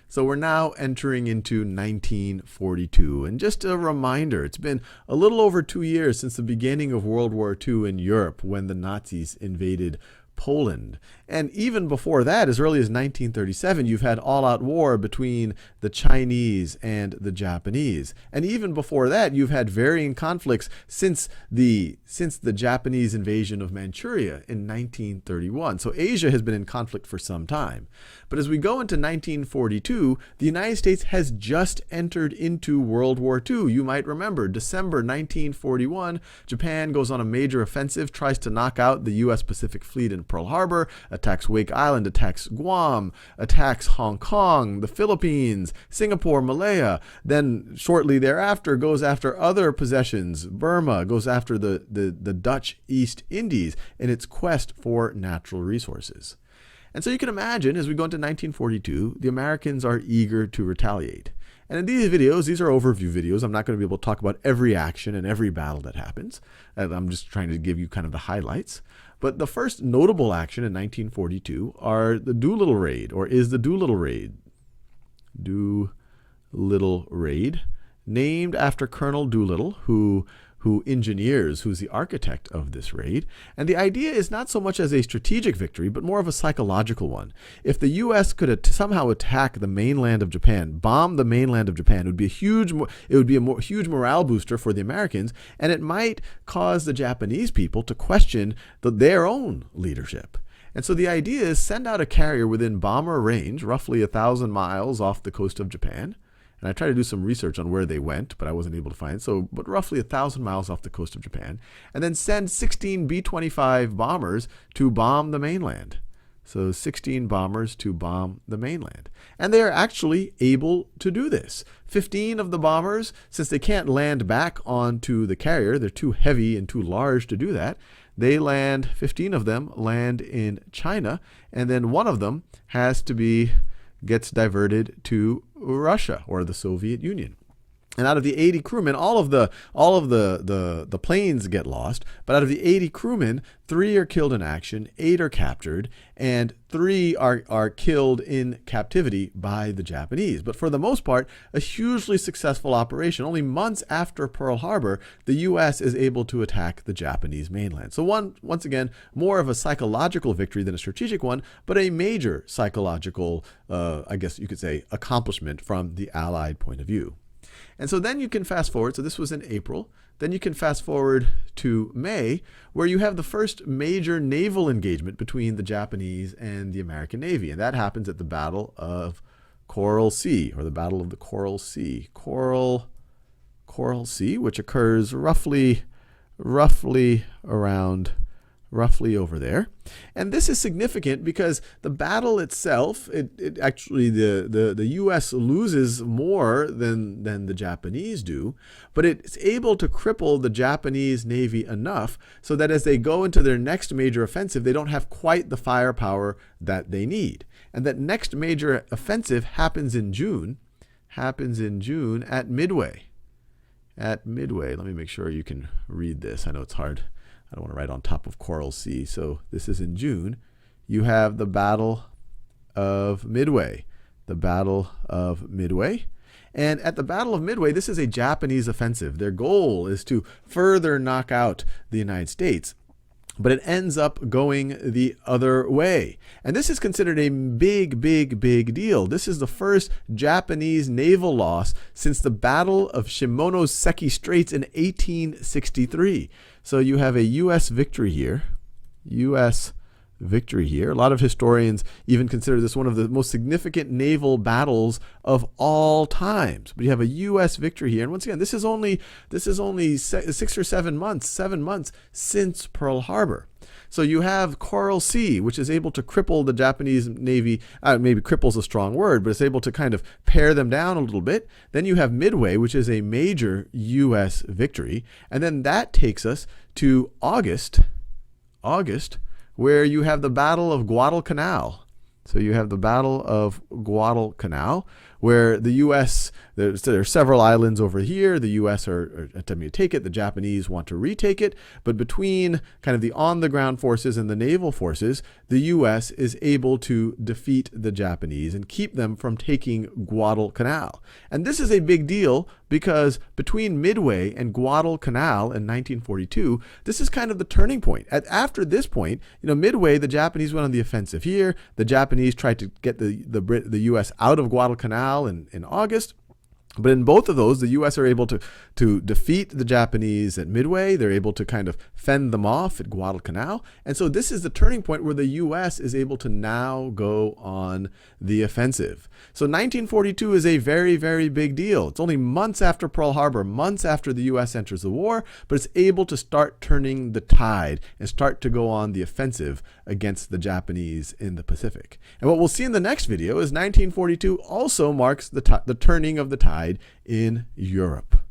So we're now entering into 1942. And just a reminder, it's been a little over 2 years since the beginning of World War II in Europe when the Nazis invaded Poland. And even before that, as early as 1937, you've had all-out war between the Chinese and the Japanese. And even before that, you've had varying conflicts since the Japanese invasion of Manchuria in 1931. So Asia has been in conflict for some time. But as we go into 1942, the United States has just entered into World War II. You might remember, December 1941, Japan goes on a major offensive, tries to knock out the U.S. Pacific Fleet in Pearl Harbor, attacks Wake Island, attacks Guam, attacks Hong Kong, the Philippines, Singapore, Malaya. Then shortly thereafter goes after other possessions. Burma goes after the Dutch East Indies in its quest for natural resources. And so you can imagine, as we go into 1942, the Americans are eager to retaliate. And in these videos, these are overview videos. I'm not going to be able to talk about every action and every battle that happens. I'm just trying to give you kind of the highlights. But the first notable action in 1942 are the Doolittle Raid, or is the Doolittle Raid. Doolittle Raid, named after Colonel Doolittle, who's the architect of this raid. And the idea is not so much as a strategic victory, but more of a psychological one. If the U.S. could somehow attack the mainland of Japan, bomb the mainland of Japan, it would be a huge morale booster for the Americans, and it might cause the Japanese people to question their own leadership. And so the idea is send out a carrier within bomber range, roughly 1,000 miles off the coast of Japan. And I tried to do some research on where they went, but I wasn't able to find it. But roughly 1,000 miles off the coast of Japan. And then send 16 B-25 bombers to bomb the mainland. So 16 bombers to bomb the mainland. And they are actually able to do this. 15 of the bombers, since they can't land back onto the carrier, they're too heavy and too large to do that, 15 of them land in China. And then one of them gets diverted to Russia or the Soviet Union. And out of the 80 crewmen, all of the planes get lost, but out of the 80 crewmen, 3 are killed in action, 8 are captured, and 3 are killed in captivity by the Japanese. But for the most part, a hugely successful operation. Only months after Pearl Harbor, the U.S. is able to attack the Japanese mainland. So once again, more of a psychological victory than a strategic one, but a major psychological, I guess you could say, accomplishment from the Allied point of view. And so then you can fast forward, so this was in April, then you can fast forward to May, where you have the first major naval engagement between the Japanese and the American Navy. And that happens at the Battle of Coral Sea, or the Battle of the Coral Sea. Coral Sea, which occurs roughly over there. And this is significant because the battle itself, it actually, the U.S. loses more than the Japanese do, but it's able to cripple the Japanese Navy enough so that as they go into their next major offensive, they don't have quite the firepower that they need. And that next major offensive happens in June at Midway. Let me make sure you can read this. I know it's hard. I don't want to write on top of Coral Sea. So this is in June. You have the Battle of Midway. The Battle of Midway. And at the Battle of Midway, this is a Japanese offensive. Their goal is to further knock out the United States. But it ends up going the other way. And this is considered a big deal. This is the first Japanese naval loss since the Battle of Shimonoseki Straits in 1863. So you have a U.S. victory here. A lot of historians even consider this one of the most significant naval battles of all times. But you have a U.S. victory here. And once again, this is only 6 or 7 months since Pearl Harbor. So you have Coral Sea, which is able to cripple the Japanese Navy. Maybe cripple is a strong word, but it's able to kind of pare them down a little bit. Then you have Midway, which is a major U.S. victory. And then that takes us to August, where you have the Battle of Guadalcanal. So you have the Battle of Guadalcanal, where the U.S., there are several islands over here. The U.S. are attempting to take it. The Japanese want to retake it. But between kind of the on-the-ground forces and the naval forces, the U.S. is able to defeat the Japanese and keep them from taking Guadalcanal. And this is a big deal because between Midway and Guadalcanal in 1942, this is kind of the turning point. After this point, Midway, the Japanese went on the offensive here. The Japanese tried to get the U.S. out of Guadalcanal in August. But in both of those, the U.S. are able to defeat the Japanese at Midway. They're able to kind of fend them off at Guadalcanal. And so this is the turning point where the U.S. is able to now go on the offensive. So 1942 is a very, very big deal. It's only months after Pearl Harbor, months after the U.S. enters the war, but it's able to start turning the tide and start to go on the offensive against the Japanese in the Pacific. And what we'll see in the next video is 1942 also marks the turning of the tide in Europe.